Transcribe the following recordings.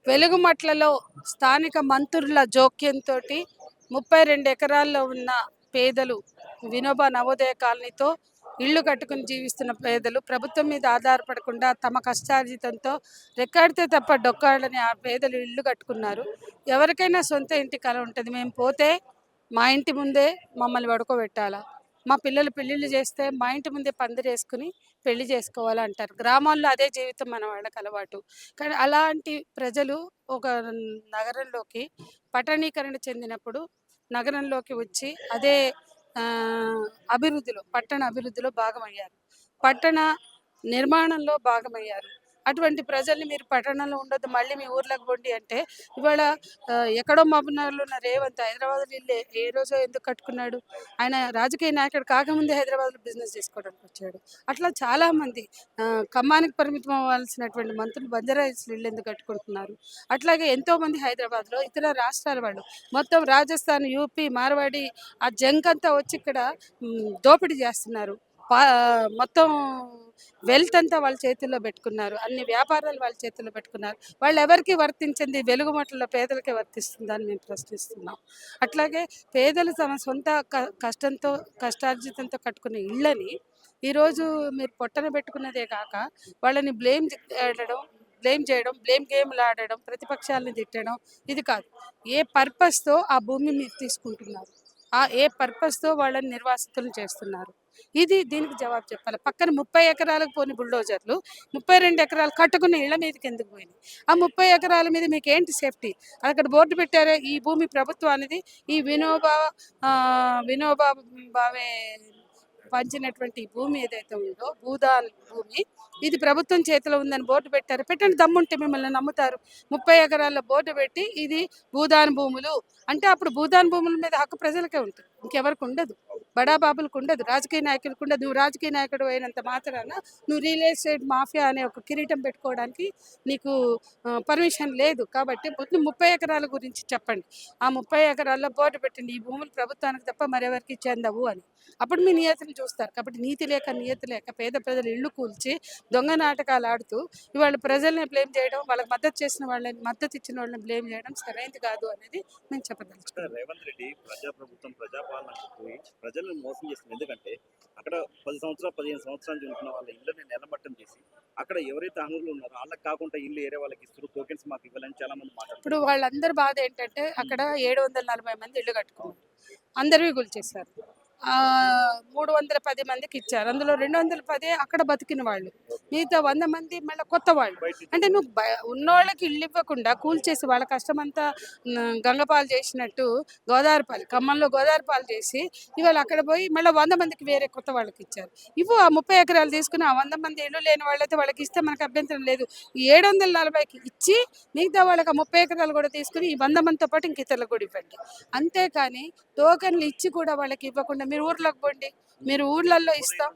వెలుగుమట్లలో స్థానిక మంత్రుల జోక్యంతో 32 ఎకరాల్లో ఉన్న పేదలు వినోబా నవోదయ కాలనీతో ఇళ్ళు కట్టుకుని జీవిస్తున్న పేదలు ప్రభుత్వం మీద ఆధారపడకుండా తమ కష్టార్జితంతో రెక్కాడితే తప్ప డొక్కాడని ఆ పేదలు ఇళ్ళు కట్టుకున్నారు. ఎవరికైనా సొంత ఇంటి కల ఉంటుంది. మేము పోతే మా ఇంటి ముందే మమ్మల్ని పడుకోబెట్టాలా, మా పిల్లలు పెళ్ళిళ్ళు చేస్తే మా ఇంటి ముందే పందిరేసుకుని పెళ్లి చేసుకోవాలంటారు. గ్రామాల్లో అదే జీవితం మన వాళ్ళకి అలవాటు. కానీ అలాంటి ప్రజలు ఒక నగరంలోకి పట్టణీకరణ చెందినప్పుడు నగరంలోకి వచ్చి అదే అభివృద్ధిలో పట్టణ అభివృద్ధిలో భాగమయ్యారు, పట్టణ నిర్మాణంలో భాగమయ్యారు. అటువంటి ప్రజల్ని మీరు పట్టణంలో ఉండొద్దు, మళ్ళీ మీ ఊర్లోకి పోండి అంటే ఇవాళ ఎక్కడో మహబూబ్నగర్లో ఉన్న రేవంత్ హైదరాబాద్లో ఇల్లు ఏ రోజో ఎందుకు కట్టుకున్నాడు? ఆయన రాజకీయ నాయకుడు కాకముందే హైదరాబాద్లో బిజినెస్ చేసుకోవడానికి వచ్చాడు. అట్లా చాలామంది ఖమ్మానికి పరిమితం అవ్వాల్సినటువంటి మంత్రులు బంజారాహిల్స్లో ఇల్లు ఎందుకు కట్టుకుంటున్నారు? అట్లాగే ఎంతోమంది హైదరాబాద్లో ఇతర రాష్ట్రాల వాళ్ళు మొత్తం రాజస్థాన్, యూపీ, మార్వాడి ఆ జంకంతా వచ్చి ఇక్కడ దోపిడీ చేస్తున్నారు. మొత్తం వెల్త్ అంతా వాళ్ళ చేతుల్లో పెట్టుకున్నారు, అన్ని వ్యాపారాలు వాళ్ళ చేతుల్లో పెట్టుకున్నారు. వాళ్ళు ఎవరికి వర్తించింది? వెలుగుమట్లలో పేదలకే వర్తిస్తుందని మేము ప్రశ్నిస్తున్నాం. అట్లాగే పేదలు తమ సొంత కష్టంతో కష్టార్జితంతో కట్టుకునే ఇళ్ళని ఈరోజు మీరు పొట్టన పెట్టుకున్నదే కాక వాళ్ళని బ్లేమ్ చేయడం, బ్లేమ్ గేమ్లు ఆడడం, ప్రతిపక్షాలను తిట్టడం ఇది కాదు. ఏ పర్పస్తో ఆ భూమి మీరు తీసుకుంటున్నారు, ఏ పర్పస్తో వాళ్ళని నిర్వాసితులు చేస్తున్నారు, దీనికి జవాబు చెప్పాలి. పక్కన 30 ఎకరాలకు పోని బుల్డోజర్లు 32 ఎకరాలు కట్టుకున్న ఇళ్ల మీదకి ఎందుకు పోయినాయి? ఆ 30 ఎకరాల మీద మీకు ఏంటి సేఫ్టీ? అక్కడ బోర్డు పెట్టారే, ఈ భూమి ప్రభుత్వానిది, ఈ వినోబా భావే పంచినటువంటి భూమి ఏదైతే ఉందో భూదాన్ భూమి, ఇది ప్రభుత్వం చేతిలో ఉందని బోర్డు పెట్టారు. పెట్టండి, దమ్ముంటే మిమ్మల్ని నమ్ముతారు. 30 ఎకరాల బోర్డు పెట్టి ఇది భూదాన్ భూములు అంటే అప్పుడు భూదాన్ భూముల మీద హక్కు ప్రజలకే ఉంటుంది, ఇంకెవరికి ఉండదు. బడాబాబులకు ఉండదు, రాజకీయ నాయకులకు ఉండదు. నువ్వు రాజకీయ నాయకుడు అయినంత మాత్రాన నువ్వు రియల్ ఎస్టేట్ మాఫియా అనే ఒక కిరీటం పెట్టుకోవడానికి నీకు పర్మిషన్ లేదు. కాబట్టి 30 ఎకరాల గురించి చెప్పండి. ఆ 30 ఎకరాల్లో బోర్డు పెట్టండి, ఈ భూములు ప్రభుత్వానికి తప్ప మరెవరికి చెందవు అని. అప్పుడు మీ నియతిని చూస్తారు. కాబట్టి నీతి లేక పేద ప్రజలు ఇళ్ళు కూల్చి దొంగ నాటకాలు ఆడుతూ ఇవాళ ప్రజల్ని బ్లేమ్ చేయడం, వాళ్ళకి మద్దతు ఇచ్చిన వాళ్ళని బ్లేమ్ చేయడం సరైనది కాదు అనేది మేము చెప్పదలుచుకున్నాం. రేవంత్ రెడ్డి ప్రజాప్రభుత్వం ప్రజాపాలన పోయి ప్రజలను మోసం చేస్తుంది. ఎందుకంటే అక్కడ 10 సంవత్సరాలు 15 సంవత్సరాలు ఉంటున్న వాళ్ళ ఇళ్ళని నెలమట్టం చేసి అక్కడ ఎవరైతే అర్హులు ఉన్నారో వాళ్ళకి కాకుండా ఇల్లు ఏరే వాళ్ళకి ఇస్తారు, టోకెన్స్ మాకు ఇవ్వాలని చాలా మంది మాట్లాడుతున్నారు. ఇప్పుడు వాళ్ళందరి బాధ ఏంటంటే అక్కడ 740 మంది ఇళ్ళు కట్టుకున్నారు, అందరివి కూల్చేశారు. 310 మందికి ఇచ్చారు. అందులో 210 అక్కడ బతికిన వాళ్ళు, మిగతా 100 మంది మళ్ళీ కొత్త వాళ్ళు. అంటే నువ్వు ఉన్నోళ్ళకి ఇల్లు ఇవ్వకుండా కూల్చేసి వాళ్ళ కష్టమంతా గంగపాలు చేసినట్టు ఖమ్మంలో గోదావరిపాలు చేసి ఇవాళ అక్కడ పోయి మళ్ళీ 100 మందికి వేరే కొత్త వాళ్ళకి ఇచ్చారు. ఆ 30 ఎకరాలు తీసుకుని ఆ 100 మంది ఇల్లు లేని వాళ్ళైతే వాళ్ళకి ఇస్తే మనకు అభ్యంతరం లేదు. ఈ 740కి ఇచ్చి మిగతా వాళ్ళకి ఆ 30 ఎకరాలు కూడా తీసుకుని ఈ 100 మందితో పాటు ఇంక ఇతరులకు కూడా ఇవ్వండి. అంతేకాని టోకెన్లు ఇచ్చి కూడా వాళ్ళకి ఇవ్వకుండా మీరు ఊర్లోకి పోండి, మీరు ఊర్లలో ఇస్తాం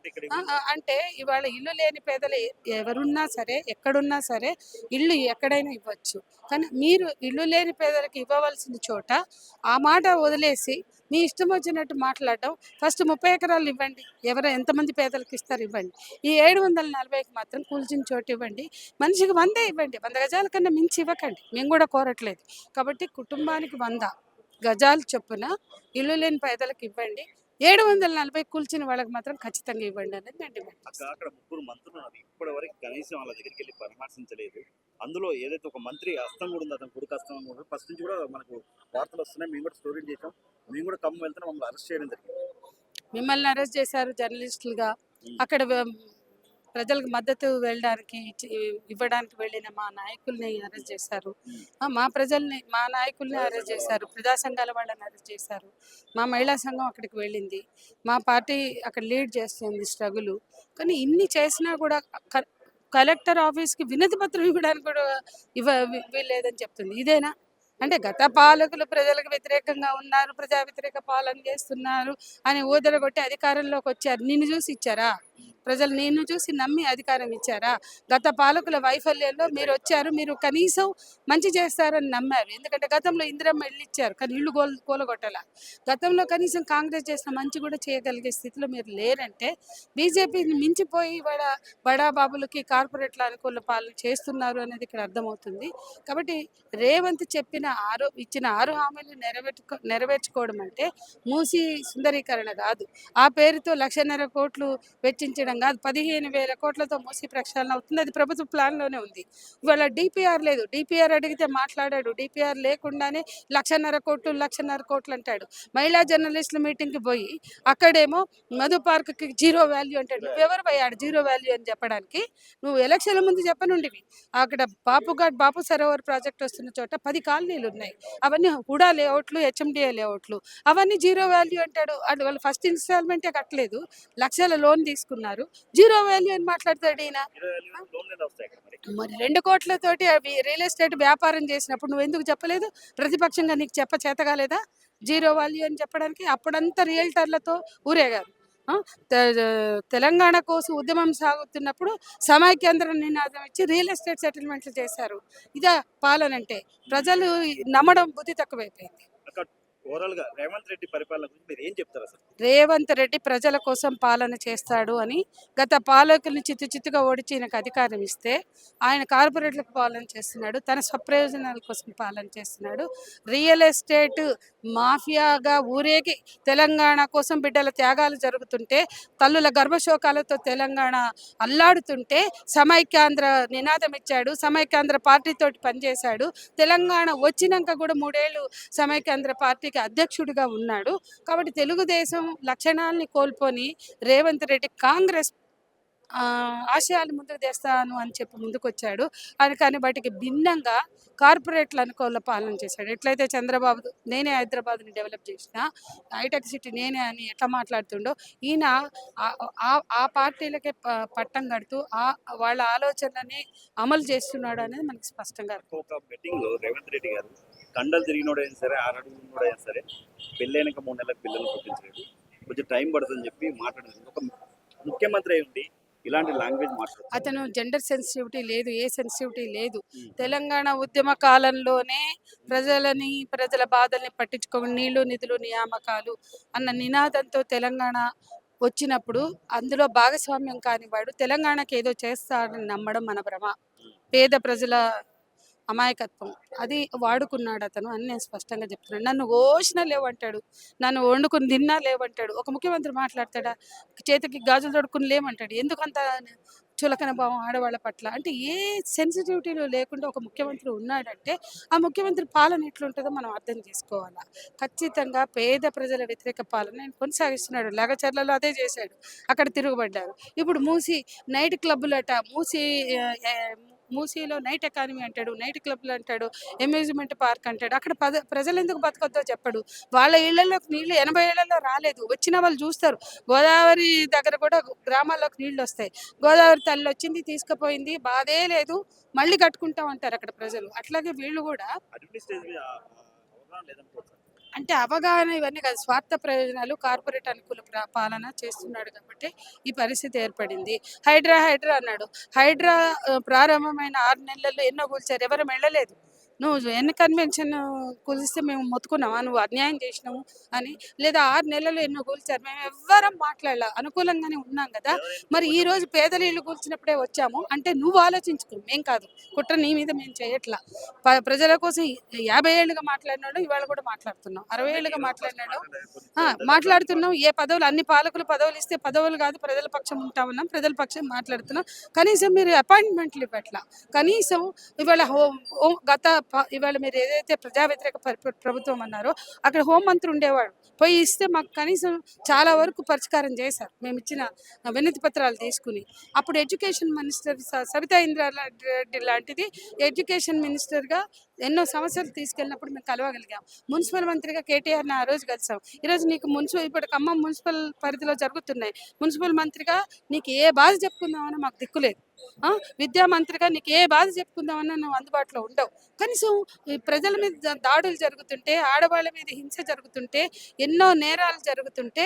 అంటే ఇవాళ ఇల్లు లేని పేదలు ఎవరున్నా సరే ఎక్కడున్నా సరే ఇల్లు ఎక్కడైనా ఇవ్వచ్చు. కానీ మీరు ఇల్లు లేని పేదలకు ఇవ్వవలసిన చోట ఆ మాట వదిలేసి మీ ఇష్టం వచ్చినట్టు మాట్లాడడం. ఫస్ట్ 30 ఎకరాలు ఇవ్వండి, ఎంతమంది పేదలకు ఇస్తారు ఇవ్వండి. ఈ 740కి మాత్రం కూల్చిన చోటు ఇవ్వండి. మనిషికి 100 ఇవ్వండి, 100 గజాల కన్నా మించి ఇవ్వకండి, మేము కూడా కోరట్లేదు. కాబట్టి కుటుంబానికి 100 గజాలు చొప్పున ఇల్లు లేని పేదలకు ఇవ్వండి. 740 కూల్చిన వాళ్ళకి మాత్రం ఖచ్చితంగా ఇవ్వండి అనేది నేను డిమాండ్ చేస్తాను. అక్కడ 3 మంత్రులు ఉన్నారు, ఇప్పటి వరకు కనీసం వాళ్ళ దగ్గరికి వెళ్ళి పరామర్శించలేదు. అందులో ఏదైతే ఒక మంత్రి హస్తం కూడా ఉంది, అతను కొడుకు హస్తం కూడా ఫస్ట్ నుంచి కూడా మనకు వార్తలు వస్తున్నాయి. మేము కూడా స్టోరీ చేసాం, మేము కూడా ఖమ్మం వెళ్తున్నాం, మమ్మల్ని అరెస్ట్ చేయడం జరిగింది. మిమ్మల్ని అరెస్ట్ చేశారు జర్నలిస్టులుగా. అక్కడ ప్రజలకు మద్దతు ఇవ్వడానికి వెళ్ళిన మా నాయకుల్ని అరెస్ట్ చేశారు, మా నాయకుల్ని అరెస్ట్ చేశారు, ప్రజా సంఘాల వాళ్ళని అరెస్ట్ చేశారు. మా మహిళా సంఘం అక్కడికి వెళ్ళింది, మా పార్టీ అక్కడ లీడ్ చేస్తుంది స్ట్రగుల్. కానీ ఇన్ని చేసినా కూడా కలెక్టర్ ఆఫీస్కి వినతి పత్రం ఇవ్వడానికి కూడా వీల్లేదని చెప్తుంది. ఇదేనా? అంటే గత పాలకులు ప్రజలకు వ్యతిరేకంగా ఉన్నారు, ప్రజా వ్యతిరేక పాలన చేస్తున్నారు అని ఊదరగొట్టి అధికారంలోకి వచ్చారు. నిన్ను చూసి ఇచ్చారా? ప్రజలు నిన్ను చూసి నమ్మి అధికారం ఇచ్చారా? గత పాలకుల వైఫల్యంలో మీరు వచ్చారు, మీరు కనీసం మంచి చేస్తారని నమ్మారు. ఎందుకంటే గతంలో ఇందిరమ్మ ఇల్లు ఇచ్చారు, కానీ ఇల్లు కూలగొట్టాల. గతంలో కనీసం కాంగ్రెస్ చేసిన మంచి కూడా చేయగలిగే స్థితిలో మీరు లేరంటే బీజేపీని మించిపోయి ఇవాళ బడా బాబులకి కార్పొరేట్ల అనుకూల పాలన చేస్తున్నారు అనేది ఇక్కడ అర్థమవుతుంది. కాబట్టి రేవంత్ ఇచ్చిన 6 హామీలు నెరవేర్చుకోవడం అంటే మూసి సుందరీకరణ కాదు. ఆ పేరుతో 1,50,000 కోట్లు వెచ్చించడం కాదు, 15,000 కోట్లతో మూసి ప్రక్షాళన అవుతుంది. అది ప్రభుత్వ ప్లాన్లోనే ఉంది. ఇవాళ డిపిఆర్ లేదు. డిపిఆర్ అడిగితే మాట్లాడాడు. డిపిఆర్ లేకుండానే 1,50,000 కోట్లు 1,50,000 కోట్లు అంటాడు. మహిళా జర్నలిస్టుల మీటింగ్కి పోయి అక్కడేమో మధు పార్క్కి జీరో వాల్యూ అంటాడు. నువ్వెవరు పోయాడు జీరో వాల్యూ అని చెప్పడానికి? నువ్వు ఎలక్షన్ల ముందు చెప్పనుండివి. అక్కడ బాపు సరోవర్ ప్రాజెక్ట్ వస్తున్న చోట 10 కాలనీలు ఉన్నాయి. అవన్నీ హుడా లేఅవుట్లు, హెచ్ఎండిఏ లేఅవుట్లు, అవన్నీ జీరో వాల్యూ అంటాడు. అది వాళ్ళు ఫస్ట్ ఇన్స్టాల్మెంటే కట్టలేదు, లక్షల లోన్ తీసుకున్నారు, జీరో వాల్యూ అని మాట్లాడతాడు ఈయన. మరి 2 కోట్లతోటి అవి రియల్ ఎస్టేట్ వ్యాపారం చేసినప్పుడు నువ్వు ఎందుకు చెప్పలేదు? ప్రతిపక్షంగా నీకు చేత కాలేదా జీరో వాల్యూ అని చెప్పడానికి? అప్పుడంతా రియల్టర్లతో ఊరేగారు. తెలంగాణ కోసం ఉద్యమం సాగుతున్నప్పుడు సమైక్యాంధ్ర నినాదం ఇచ్చి రియల్ ఎస్టేట్ సెటిల్మెంట్లు చేశారు. ఇదా పాలన అంటే? ప్రజలు నమ్మడం బుద్ధి తక్కువైపోయింది. ఓవరాల్ గా రేవంత్ రెడ్డి పరిపాలన గురించి మీరు ఏం చెప్తారు అసలు? రేవంత్ రెడ్డి ప్రజల కోసం పాలన చేస్తాడు అని, గత పాలకుల్ని చిత్తుగా ఓడించి ఈయనకు అధికారం ఇస్తే ఆయన కార్పొరేట్లకు పాలన చేస్తున్నాడు, తన స్వప్రయోజనాల కోసం పాలన చేస్తున్నాడు. రియల్ ఎస్టేట్ మాఫియాగా ఊరేగి తెలంగాణ కోసం బిడ్డల త్యాగాలు జరుగుతుంటే, తల్లుల గర్భశోకాలతో తెలంగాణ అల్లాడుతుంటే సమైక్యాంధ్ర నినాదం ఇచ్చాడు, సమైక్యాంధ్ర పార్టీతోటి పనిచేశాడు. తెలంగాణ వచ్చినాక కూడా 3 ఏళ్ళు సమైక్యాంధ్ర పార్టీకి అధ్యక్షుడిగా ఉన్నాడు. కాబట్టి తెలుగుదేశం లక్షణాలని కోల్పోని రేవంత్ రెడ్డి కాంగ్రెస్ ఆశయాలు ముందుకు తెస్తాను అని చెప్పి ముందుకొచ్చాడు. కానీ వాటికి భిన్నంగా కార్పొరేట్ల అనుకూల పాలన చేశాడు. ఎట్లయితే చంద్రబాబు నేనే హైదరాబాద్ని డెవలప్ చేసిన, హైటెక్ సిటీ నేనే అని ఎట్లా మాట్లాడుతుండో, ఈయన ఆ పార్టీలకే పట్టం కడుతూ వాళ్ళ ఆలోచనని అమలు చేస్తున్నాడు అనేది మనకి స్పష్టంగా. ఒక బెట్టింగ్ లో రేవంత్ రెడ్డి గారు కండలు తిరిగినోడైనా సరే, 6 అడుగునోడైనా సరే, పెళ్ళైనాక 3 నెలలకు పిల్లలు పుట్టించలేదు, కొంచెం టైం పడుతుందని చెప్పి మాట్లాడుతుంది. ఒక ముఖ్యమంత్రి అయి ఉండి ఇలాంటి లాంగ్వేజ్ మాట్లాడు. అతను జెండర్ సెన్సిటివిటీ లేదు, ఏ సెన్సిటివిటీ లేదు. తెలంగాణ ఉద్యమ కాలంలోనే ప్రజల బాధల్ని పట్టించుకోని నీళ్లు నిధులు నియామకాలు అన్న నినాదంతో తెలంగాణ వచ్చినప్పుడు అందులో భాగస్వామ్యం కానివాడు తెలంగాణకి ఏదో చేస్తాడని నమ్మడం మన భ్రమ, పేద ప్రజల అమాయకత్వం. అది వాడుకున్నాడు అతను అని నేను స్పష్టంగా చెప్తున్నాను. నన్ను ఓషినా లేవంటాడు, నన్ను వండుకుని తిన్నా లేవంటాడు. ఒక ముఖ్యమంత్రి మాట్లాడతాడా? చేతికి గాజులు తొడుక్కుని లేమంటాడు. ఎందుకంత చులకన భావం ఆడవాళ్ళ పట్ల? అంటే ఏ సెన్సిటివిటీలు లేకుండా ఒక ముఖ్యమంత్రి ఉన్నాడంటే ఆ ముఖ్యమంత్రి పాలన ఎట్లుంటుందో మనం అర్థం చేసుకోవాలా. ఖచ్చితంగా పేద ప్రజల వ్యతిరేక పాలన ఆయన కొనసాగిస్తున్నాడు. లగచర్లలో అదే చేశాడు, అక్కడ తిరుగుబడ్డారు. ఇప్పుడు నైట్ క్లబ్బులట, మూసీలో నైట్ ఎకానమీ అంటాడు, నైట్ క్లబ్లు అంటాడు, అమ్యూజ్మెంట్ పార్క్ అంటాడు. అక్కడ ప్రజలు ఎందుకు బతకొద్దో చెప్పడు. వాళ్ళ ఇళ్లలోకి నీళ్లు 80 ఏళ్లలో రాలేదు, వచ్చిన వాళ్ళు చూస్తారు. గోదావరి దగ్గర కూడా గ్రామాల్లోకి నీళ్లు వస్తాయి. గోదావరి తల్లి వచ్చింది తీసుకుపోయింది, బాధే లేదు, మళ్ళీ కట్టుకుంటాం అంటారు అక్కడ ప్రజలు. అట్లాగే వీళ్ళు కూడా అంటే అవగాహన ఇవన్నీ కాదు, స్వార్థ ప్రయోజనాలు, కార్పొరేట్ అనుకూల పాలన చేస్తున్నాడు కాబట్టి ఈ పరిస్థితి ఏర్పడింది. హైడ్రా అన్నాడు. హైడ్రా ప్రారంభమైన 6 నెలల్లో ఎన్నో కూల్చారు, ఎవరు వెళ్ళలేదు. నువ్వు ఎన్ని కన్వెన్షన్ కూలిస్తే మేము మొత్తుకున్నావా నువ్వు అన్యాయం చేసినావు అని? లేదా 6 నెలలు ఎన్నో కూల్చారు, మేము ఎవ్వరం మాట్లాడలా, అనుకూలంగానే ఉన్నాం కదా. మరి ఈ రోజు పేదల ఇల్లు కూల్చినప్పుడే వచ్చాము అంటే నువ్వు ఆలోచించుకో, మేం కాదు, కుట్ర నీ మీద మేము చేయట్లా. ప్రజల కోసం 50 ఏళ్ళుగా మాట్లాడినాడు, ఇవాళ కూడా మాట్లాడుతున్నాం. 60 ఏళ్ళుగా మాట్లాడుతున్నాం. ఏ పదవులు, అన్ని పాలకులు పదవులు ఇస్తే పదవులు కాదు, ప్రజల పక్షం ఉంటామన్నాం, ప్రజల పక్షం మాట్లాడుతున్నాం. కనీసం మీరు అపాయింట్మెంట్లు ఇవ్వట్లా. కనీసం ఇవాళ మీరు ఏదైతే ప్రజా వ్యతిరేక ప్రభుత్వం అన్నారో అక్కడ హోంమంత్రి ఉండేవాడు, పోయి ఇస్తే మాకు కనీసం చాలా వరకు పరిష్కారం చేశారు. మేము ఇచ్చిన వినతి పత్రాలు తీసుకుని. అప్పుడు ఎడ్యుకేషన్ మినిస్టర్ సబితా ఇంద్రారెడ్డి లాంటిది ఎడ్యుకేషన్ మినిస్టర్గా ఎన్నో సమస్యలు తీసుకెళ్ళినప్పుడు మేము కలవగలిగాం. మున్సిపల్ మంత్రిగా కేటీఆర్‌ని ఆ రోజు కలిసాం. ఈరోజు నీకు ఇప్పుడు ఖమ్మం మున్సిపల్ పరిధిలో జరుగుతున్నాయి. మున్సిపల్ మంత్రిగా నీకు ఏ బాధ చెప్పుకుందామన్నా మాకు దిక్కు లేదు. ఆ! విద్యా మంత్రిగా నీకు ఏ బాధ చెప్పుకుందామన్నా నువ్వు అందుబాటులో ఉండవు. కనీసం ఈ ప్రజల మీద దాడులు జరుగుతుంటే, ఆడవాళ్ళ మీద హింస జరుగుతుంటే, ఎన్నో నేరాలు జరుగుతుంటే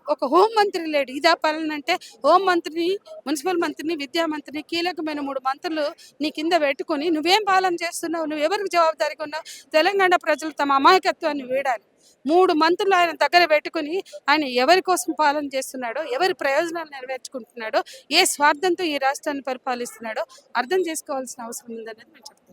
ఒక హోం మంత్రి లేడు. ఇదా పాలనంటే? హోం మంత్రిని, మున్సిపల్ మంత్రిని, విద్యా మంత్రిని కీలకమైన 3 మంత్రులు నీ కింద పెట్టుకొని నువ్వేం పాలన చేస్తున్నావు? నువ్వెవరికి జవాబుదారీగా ఉన్నావు? తెలంగాణ ప్రజలు తమ అమాయకత్వాన్ని వీడాలి. 3 మంత్రులు ఆయన దగ్గర పెట్టుకొని ఆయన ఎవరి కోసం పాలన చేస్తున్నాడో, ఎవరి ప్రయోజనాలు నెరవేర్చుకుంటున్నాడో, ఏ స్వార్థంతో ఈ రాష్ట్రాన్ని పరిపాలిస్తున్నాడో అర్థం చేసుకోవాల్సిన అవసరం ఉందనేది మేము చెప్తున్నాం.